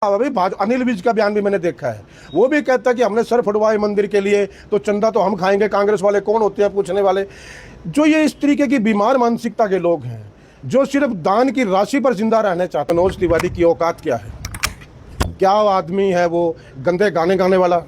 अभी अनिल विज का बयान भी मैंने देखा है। वो भी कहता है कि हमने सर फुड़वाए मंदिर के लिए, तो चंदा तो हम खाएंगे, कांग्रेस वाले कौन होते हैं पूछने वाले। जो ये इस तरीके की बीमार मानसिकता के लोग हैं, जो सिर्फ दान की राशि पर जिंदा रहना चाहते हैं। मनोज तिवारी की औकात क्या है? क्या आदमी है वो? गंदे गाने गाने वाला,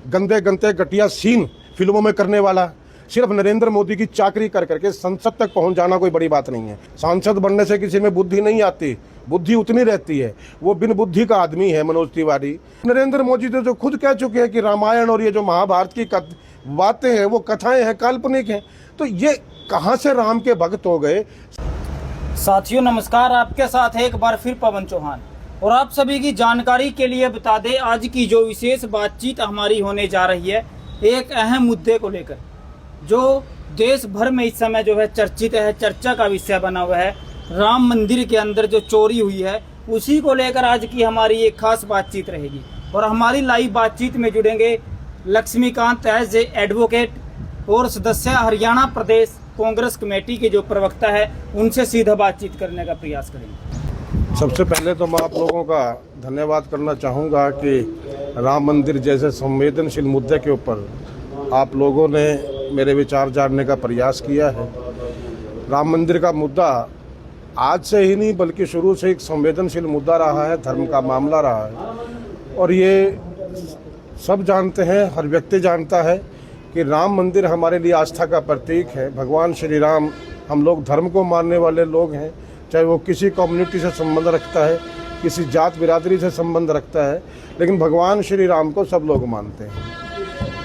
गंदे गंदे घटिया सीन फिल्मों में करने वाला, सिर्फ नरेंद्र मोदी की चाकरी कर करके संसद तक पहुंच जाना कोई बड़ी बात नहीं है। सांसद बनने से किसी में बुद्धि नहीं आती, बुद्धि उतनी रहती है। वो बिन बुद्धि का आदमी है मनोज तिवारी। नरेंद्र मोदी तो जो खुद कह चुके हैं कि रामायण और ये जो महाभारत की बातें हैं वो कथाएं हैं, काल्पनिक हैं। तो ये कहाँ से राम के भक्त हो गए? साथियों नमस्कार, आपके साथ है एक बार फिर पवन चौहान। और आप सभी की जानकारी के लिए बता दें, आज की जो विशेष बातचीत हमारी होने जा रही है एक अहम मुद्दे को लेकर, जो देश भर में इस समय जो है चर्चित है, चर्चा का विषय बना हुआ है। राम मंदिर के अंदर जो चोरी हुई है उसी को लेकर आज की हमारी एक खास बातचीत रहेगी। और हमारी लाइव बातचीत में जुड़ेंगे लक्ष्मीकांत एज ए एडवोकेट और सदस्य हरियाणा प्रदेश कांग्रेस कमेटी के जो प्रवक्ता है, उनसे सीधा बातचीत करने का प्रयास करेंगे। सबसे पहले तो मैं आप लोगों का धन्यवाद करना चाहूँगा कि राम मंदिर जैसे संवेदनशील मुद्दे के ऊपर आप लोगों ने मेरे विचार जानने का प्रयास किया है। राम मंदिर का मुद्दा आज से ही नहीं बल्कि शुरू से एक संवेदनशील मुद्दा रहा है, धर्म का मामला रहा है। और ये सब जानते हैं, हर व्यक्ति जानता है कि राम मंदिर हमारे लिए आस्था का प्रतीक है। भगवान श्री राम, हम लोग धर्म को मानने वाले लोग हैं, चाहे वो किसी कम्युनिटी से संबंध रखता है, किसी जात बिरादरी से संबंध रखता है, लेकिन भगवान श्री राम को सब लोग मानते हैं।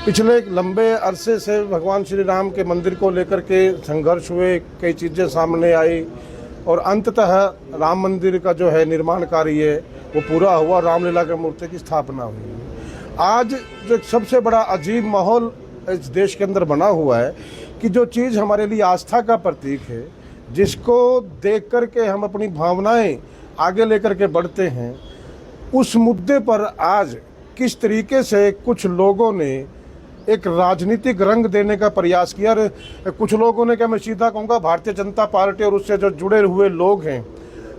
पिछले एक लंबे अरसे से भगवान श्री राम के मंदिर को लेकर के संघर्ष हुए, कई चीज़ें सामने आई और अंततः राम मंदिर का जो है निर्माण कार्य वो पूरा हुआ, रामलीला के मूर्ति की स्थापना हुई। आज जो सबसे बड़ा अजीब माहौल इस देश के अंदर बना हुआ है कि जो चीज़ हमारे लिए आस्था का प्रतीक है, जिसको देख कर के हम अपनी भावनाएं आगे लेकर के बढ़ते हैं, उस मुद्दे पर आज किस तरीके से कुछ लोगों ने एक राजनीतिक रंग देने का प्रयास किया। कुछ लोगों ने, क्या मैं सीधा कहूँगा, भारतीय जनता पार्टी और उससे जो जुड़े हुए लोग हैं,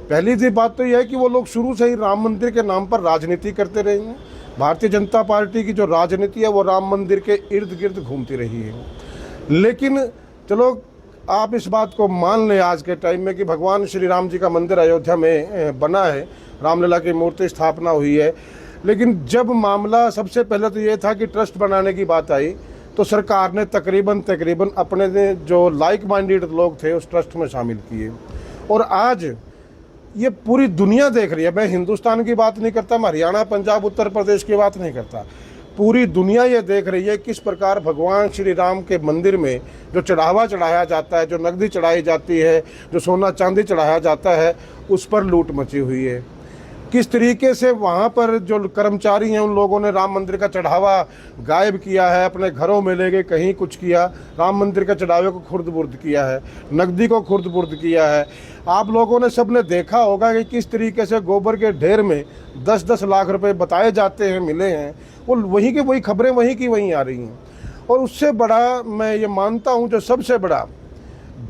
पहली सी बात तो यह है कि वो लोग शुरू से ही राम मंदिर के नाम पर राजनीति करते रहे हैं। भारतीय जनता पार्टी की जो राजनीति है वो राम मंदिर के इर्द गिर्द घूमती रही है। लेकिन चलो आप इस बात को मान लें आज के टाइम में कि भगवान श्री राम जी का मंदिर अयोध्या में बना है, रामलला की मूर्ति स्थापना हुई है। लेकिन जब मामला सबसे पहले तो ये था कि ट्रस्ट बनाने की बात आई, तो सरकार ने तकरीबन अपने जो लाइक माइंडेड लोग थे उस ट्रस्ट में शामिल किए। और आज ये पूरी दुनिया देख रही है। मैं हिंदुस्तान की बात नहीं करता, मैं हरियाणा, पंजाब, उत्तर प्रदेश की बात नहीं करता, पूरी दुनिया ये देख रही है किस प्रकार भगवान श्री राम के मंदिर में जो चढ़ावा चढ़ाया जाता है, जो नकदी चढ़ाई जाती है, जो सोना चांदी चढ़ाया जाता है, उस पर लूट मची हुई है। किस तरीके से वहाँ पर जो कर्मचारी हैं उन लोगों ने राम मंदिर का चढ़ावा गायब किया है, अपने घरों में ले गए, कहीं कुछ किया, राम मंदिर का चढ़ावे को खुर्द बुर्द किया है, नकदी को खुर्द बुर्द किया है। आप लोगों ने सबने देखा होगा कि किस तरीके से गोबर के ढेर में 10-10 लाख रुपए बताए जाते हैं मिले हैं, वो वहीं के वही खबरें वहीं की वहीं आ रही हैं। और उससे बड़ा मैं ये मानता हूँ, जो सबसे बड़ा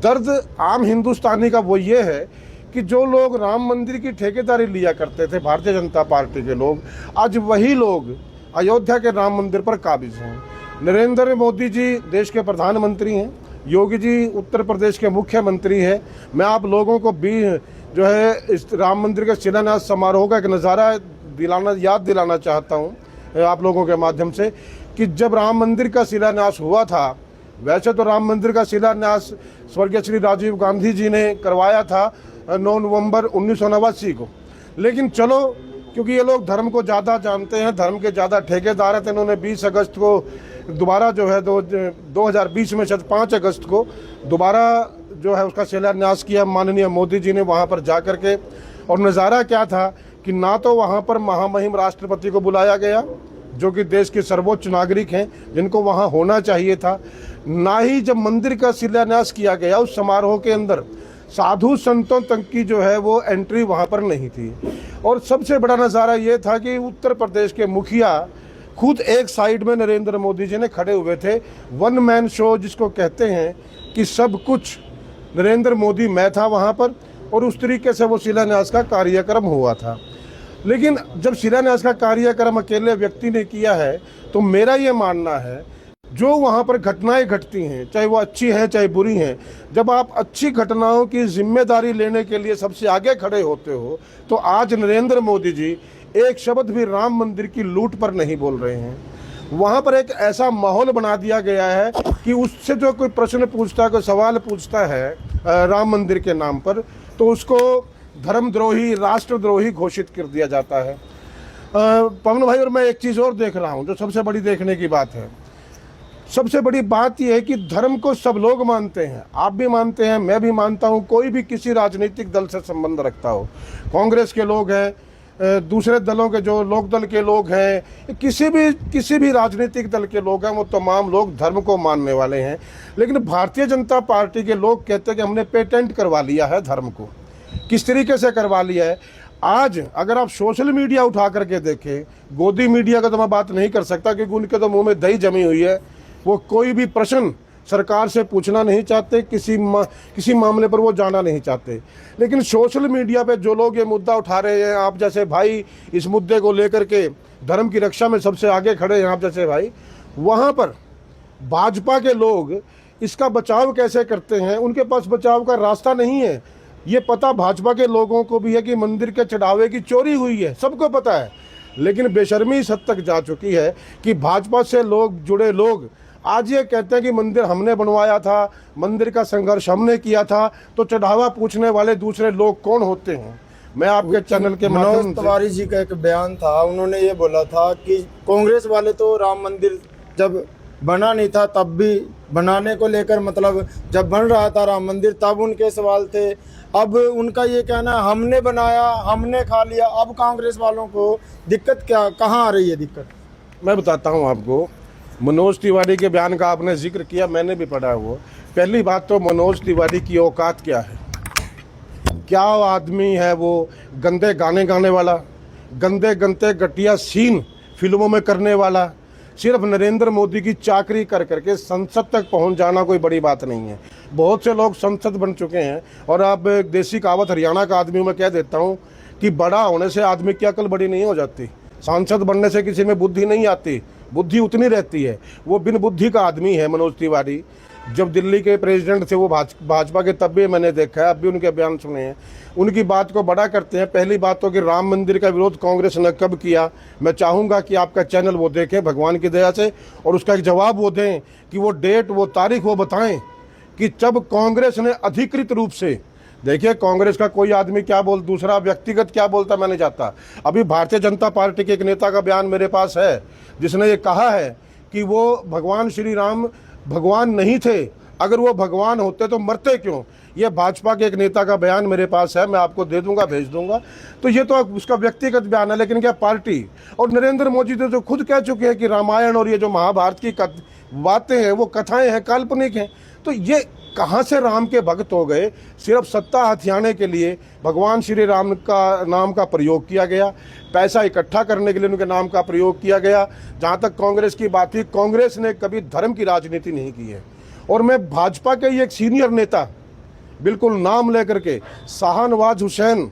दर्द आम हिंदुस्तानी का वो ये है कि जो लोग राम मंदिर की ठेकेदारी लिया करते थे, भारतीय जनता पार्टी के लोग, आज वही लोग अयोध्या के राम मंदिर पर काबिज हैं। नरेंद्र मोदी जी देश के प्रधानमंत्री हैं, योगी जी उत्तर प्रदेश के मुख्यमंत्री हैं। मैं आप लोगों को भी जो है इस राम मंदिर के शिलान्यास समारोह का एक नज़ारा याद दिलाना चाहता हूँ आप लोगों के माध्यम से, कि जब राम मंदिर का शिलान्यास हुआ था, वैसे तो राम मंदिर का शिलान्यास स्वर्गीय श्री राजीव गांधी जी ने करवाया था 9 नवंबर 1989 को। लेकिन चलो, क्योंकि ये लोग धर्म को ज़्यादा जानते हैं, धर्म के ज़्यादा ठेकेदार हैं, तो इन्होंने 20 अगस्त को दोबारा जो है 2020 में शायद 5 अगस्त को दोबारा जो है उसका शिलान्यास किया माननीय मोदी जी ने वहाँ पर जा कर के। और नज़ारा क्या था कि ना तो वहाँ पर महामहिम राष्ट्रपति को बुलाया गया, जो कि देश के सर्वोच्च नागरिक हैं, जिनको वहाँ होना चाहिए था, ना ही जब मंदिर का शिलान्यास किया गया उस समारोह के अंदर साधु संतों तक की जो है वो एंट्री वहाँ पर नहीं थी। और सबसे बड़ा नज़ारा ये था कि उत्तर प्रदेश के मुखिया खुद एक साइड में नरेंद्र मोदी जी ने खड़े हुए थे। वन मैन शो जिसको कहते हैं कि सब कुछ नरेंद्र मोदी मैं था वहाँ पर, और उस तरीके से वो शिलान्यास का कार्यक्रम हुआ था। लेकिन जब शिलान्यास का कार्यक्रम अकेले व्यक्ति ने किया है तो मेरा ये मानना है जो वहाँ पर घटनाएं घटती हैं, चाहे वो अच्छी हैं चाहे बुरी हैं, जब आप अच्छी घटनाओं की जिम्मेदारी लेने के लिए सबसे आगे खड़े होते हो तो आज नरेंद्र मोदी जी एक शब्द भी राम मंदिर की लूट पर नहीं बोल रहे हैं। वहाँ पर एक ऐसा माहौल बना दिया गया है कि उससे जो कोई प्रश्न पूछता है, कोई सवाल पूछता है राम मंदिर के नाम पर, तो उसको धर्मद्रोही, राष्ट्रद्रोही घोषित कर दिया जाता है। पवन भाई, और मैं एक चीज़ और देख रहा हूँ जो सबसे बड़ी देखने की बात है। सबसे बड़ी बात यह है कि धर्म को सब लोग मानते हैं, आप भी मानते हैं, मैं भी मानता हूं, कोई भी किसी राजनीतिक दल से संबंध रखता हो, कांग्रेस के लोग हैं, दूसरे दलों के जो लोक दल के लोग हैं, किसी भी राजनीतिक दल के लोग हैं, वो तमाम लोग धर्म को मानने वाले हैं। लेकिन भारतीय जनता पार्टी के लोग कहते हैं कि हमने पेटेंट करवा लिया है धर्म को। किस तरीके से करवा लिया है? आज अगर आप सोशल मीडिया उठा करके देखें, गोदी मीडिया का तो मैं बात नहीं कर सकता क्योंकि उनके तो मुंह में दही जमी हुई है, वो कोई भी प्रश्न सरकार से पूछना नहीं चाहते, किसी मामले पर वो जाना नहीं चाहते। लेकिन सोशल मीडिया पे जो लोग ये मुद्दा उठा रहे हैं, आप जैसे भाई इस मुद्दे को लेकर के धर्म की रक्षा में सबसे आगे खड़े हैं, आप जैसे भाई, वहाँ पर भाजपा के लोग इसका बचाव कैसे करते हैं? उनके पास बचाव का रास्ता नहीं है। ये पता भाजपा के लोगों को भी है कि मंदिर के चढ़ावे की चोरी हुई है, सबको पता है, लेकिन बेशर्मी इस हद तक जा चुकी है कि भाजपा से जुड़े लोग आज ये कहते हैं कि मंदिर हमने बनवाया था, मंदिर का संघर्ष हमने किया था, तो चढ़ावा पूछने वाले दूसरे लोग कौन होते हैं? मैं आपके चैनल के माध्यम से, तिवारी जी का एक बयान था, उन्होंने ये बोला था कि कांग्रेस वाले तो राम मंदिर जब बना नहीं था तब भी बनाने को लेकर, मतलब जब बन रहा था राम मंदिर तब उनके सवाल थे। अब उनका ये कहना है हमने बनाया, हमने खा लिया। अब कांग्रेस वालों को दिक्कत कहाँ आ रही है? दिक्कत मैं बताता हूँ आपको। मनोज तिवारी के बयान का आपने जिक्र किया, मैंने भी पढ़ा वो। पहली बात तो मनोज तिवारी की औकात क्या है, क्या आदमी है वो? गंदे गाने गाने वाला, गंदे गंदे घटिया सीन फिल्मों में करने वाला, सिर्फ नरेंद्र मोदी की चाकरी कर करके संसद तक पहुंच जाना कोई बड़ी बात नहीं है। बहुत से लोग संसद बन चुके हैं, और अब देसी कहावत हरियाणा का आदमी मैं कह देता हूँ कि बड़ा होने से आदमी की अकल बड़ी नहीं हो जाती। सांसद बनने से किसी में बुद्धि नहीं आती, बुद्धि उतनी रहती है। वो बिन बुद्धि का आदमी है मनोज तिवारी। जब दिल्ली के प्रेसिडेंट थे वो भाजपा के, तब भी मैंने देखा है, अब भी उनके बयान सुने हैं, उनकी बात को बड़ा करते हैं। पहली बात तो कि राम मंदिर का विरोध कांग्रेस ने कब किया, मैं चाहूँगा कि आपका चैनल वो देखें भगवान की दया से, और उसका एक जवाब वो दें कि वो डेट, वो तारीख वो बताएं कि जब कांग्रेस ने अधिकृत रूप से, देखिए कांग्रेस का कोई आदमी क्या दूसरा व्यक्तिगत क्या बोलता मैं नहीं जानता। अभी भारतीय जनता पार्टी के एक नेता का बयान मेरे पास है जिसने ये कहा है कि वो भगवान श्री राम भगवान नहीं थे, अगर वो भगवान होते तो मरते क्यों। ये भाजपा के एक नेता का बयान मेरे पास है, मैं आपको दे दूंगा, भेज दूंगा। तो ये तो उसका व्यक्तिगत बयान है, लेकिन क्या पार्टी और नरेंद्र मोदी तो जो खुद कह चुके हैं कि रामायण और ये जो महाभारत की बातें हैं वो कथाएं हैं, काल्पनिक हैं। तो ये कहाँ से राम के भक्त हो गए? सिर्फ सत्ता हथियाने के लिए भगवान श्री राम का नाम का प्रयोग किया गया, पैसा इकट्ठा करने के लिए उनके नाम का प्रयोग किया गया। जहाँ तक कांग्रेस की बात थी, कांग्रेस ने कभी धर्म की राजनीति नहीं की है। और मैं भाजपा के ही एक सीनियर नेता, बिल्कुल नाम लेकर के, शाहनवाज हुसैन,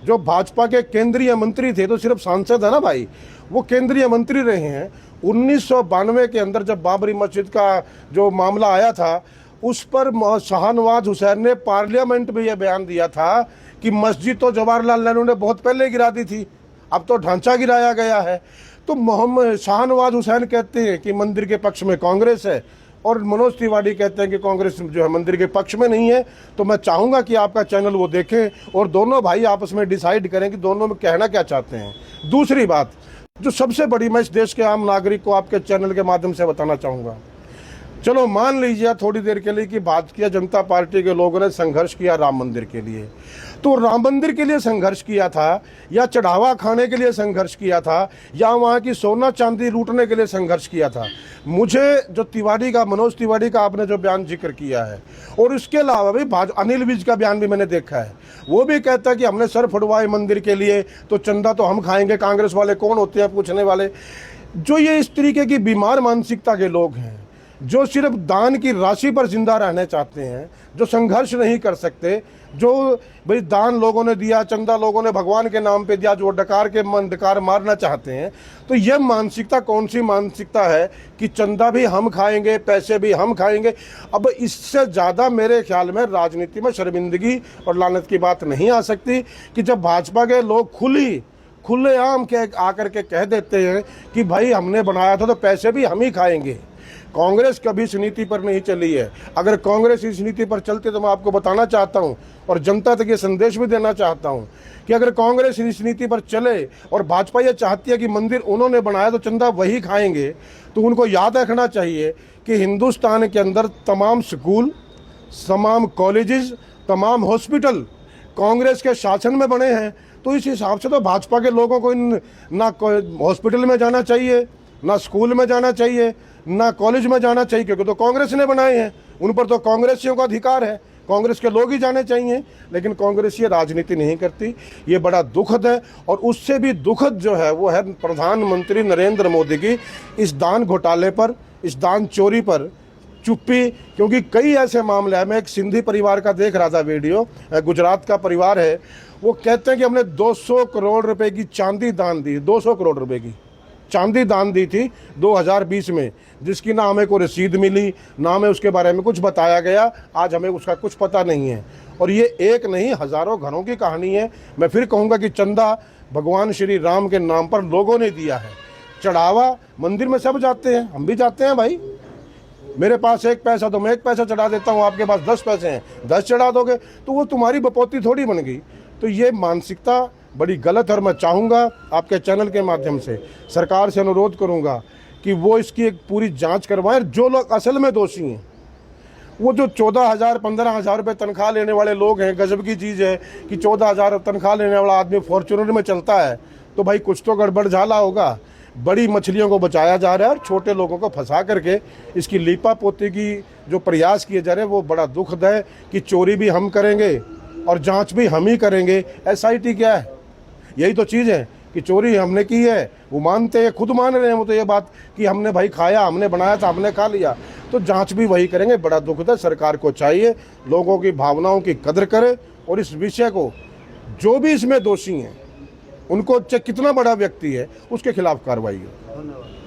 जो भाजपा के केंद्रीय मंत्री थे, तो सिर्फ सांसद है ना भाई, वो केंद्रीय मंत्री रहे हैं। 1992 के अंदर जब बाबरी मस्जिद का जो मामला आया था, उस पर शाहनवाज हुसैन ने पार्लियामेंट में यह बयान दिया था कि मस्जिद तो जवाहरलाल नेहरू ने बहुत पहले गिरा दी थी, अब तो ढांचा गिराया गया है। तो मोहम्मद शाहनवाज हुसैन कहते हैं कि मंदिर के पक्ष में कांग्रेस है, और मनोज तिवारी कहते हैं कि कांग्रेस जो है मंदिर के पक्ष में नहीं है। तो मैं चाहूँगा कि आपका चैनल वो देखें और दोनों भाई आपस में डिसाइड करें कि दोनों में कहना क्या चाहते हैं। दूसरी बात जो सबसे बड़ी मैं इस देश के आम नागरिक को आपके चैनल के माध्यम से बताना चाहूँगा, चलो मान लीजिए थोड़ी देर के लिए कि भारतीय जनता पार्टी के लोगों ने संघर्ष किया राम मंदिर के लिए, तो राम मंदिर के लिए संघर्ष किया था या चढ़ावा खाने के लिए संघर्ष किया था या वहाँ की सोना चांदी लूटने के लिए संघर्ष किया था? मुझे जो मनोज तिवारी का आपने जो बयान जिक्र किया है, और इसके अलावा भी अनिल विज का बयान भी मैंने देखा है, वो भी कहता है कि हमने सर फुड़वाए मंदिर के लिए, तो चंदा तो हम खाएंगे, कांग्रेस वाले कौन होते हैं पूछने वाले। जो ये इस तरीके की बीमार मानसिकता के लोग हैं, जो सिर्फ दान की राशि पर जिंदा रहना चाहते हैं, जो संघर्ष नहीं कर सकते, जो भाई दान लोगों ने दिया, चंदा लोगों ने भगवान के नाम पे दिया, जो डकार मारना चाहते हैं, तो यह मानसिकता कौन सी मानसिकता है कि चंदा भी हम खाएंगे, पैसे भी हम खाएंगे। अब इससे ज़्यादा मेरे ख्याल में राजनीति में शर्मिंदगी और लानत की बात नहीं आ सकती कि जब भाजपा के लोग खुलेआम आकर के कह देते हैं कि भाई हमने बनाया था तो पैसे भी हम ही खाएंगे। कांग्रेस कभी इस नीति पर नहीं चली है। अगर कांग्रेस इस नीति पर चलती तो मैं आपको बताना चाहता हूं और जनता तक ये संदेश भी देना चाहता हूं कि अगर कांग्रेस इस नीति पर चले और भाजपा ये चाहती है कि मंदिर उन्होंने बनाया तो चंदा वही खाएंगे, तो उनको याद रखना चाहिए कि हिंदुस्तान के अंदर तमाम स्कूल, तमाम कॉलेजेस, तमाम हॉस्पिटल कांग्रेस के शासन में बने हैं। तो इस हिसाब से तो भाजपा के लोगों को ना हॉस्पिटल में जाना चाहिए, ना स्कूल में जाना चाहिए, ना कॉलेज में जाना चाहिए, क्योंकि तो कांग्रेस ने बनाए हैं, उन पर तो कांग्रेसियों का अधिकार है, कांग्रेस के लोग ही जाने चाहिए। लेकिन कांग्रेस ये राजनीति नहीं करती, ये बड़ा दुखद है। और उससे भी दुखद जो है वो है प्रधानमंत्री नरेंद्र मोदी की इस दान घोटाले पर, इस दान चोरी पर चुप्पी। क्योंकि कई ऐसे मामले हैं, मैं एक सिंधी परिवार का देख रहा था वीडियो, गुजरात का परिवार है, वो कहते हैं कि हमने 200 करोड़ रुपए की चांदी दान दी, 200 करोड़ रुपए की चांदी दान दी थी 2020 में, जिसकी ना हमें कोई रसीद मिली, ना हमें उसके बारे में कुछ बताया गया। आज हमें उसका कुछ पता नहीं है। और ये एक नहीं, हज़ारों घरों की कहानी है। मैं फिर कहूँगा कि चंदा भगवान श्री राम के नाम पर लोगों ने दिया है, चढ़ावा मंदिर में सब जाते हैं, हम भी जाते हैं भाई। मेरे पास 1 पैसा तो मैं 1 पैसा चढ़ा देता हूँ, आपके पास 10 पैसे हैं 10 चढ़ा दोगे, तो वो तुम्हारी बपौती थोड़ी बन गई। तो ये मानसिकता बड़ी गलत है। और मैं चाहूँगा आपके चैनल के माध्यम से सरकार से अनुरोध करूँगा कि वो इसकी एक पूरी जांच करवाएं। जो लोग असल में दोषी हैं, वो जो 14,000 15,000 रुपये तनख्वाह लेने वाले लोग हैं, गजब की चीज़ है कि 14,000 तनख्वाह लेने वाला आदमी फॉर्च्यूनर में चलता है, तो भाई कुछ तो गड़बड़ झाला होगा। बड़ी मछलियों को बचाया जा रहा है और छोटे लोगों को फंसा करके इसकी लीपा पोती की जो प्रयास किए जा रहे हैं वो बड़ा दुखद है कि चोरी भी हम करेंगे और जांच भी हम ही करेंगे। एसआईटी क्या है? यही तो चीज़ है कि चोरी हमने की है, वो मानते हैं, खुद मान रहे हैं वो तो ये बात कि हमने भाई खाया, हमने बनाया था, हमने खा लिया, तो जांच भी वही करेंगे। बड़ा दुखद है। सरकार को चाहिए लोगों की भावनाओं की कदर करे और इस विषय को, जो भी इसमें दोषी हैं उनको, चाहे कितना बड़ा व्यक्ति है, उसके खिलाफ कार्रवाई हो। धन्यवाद।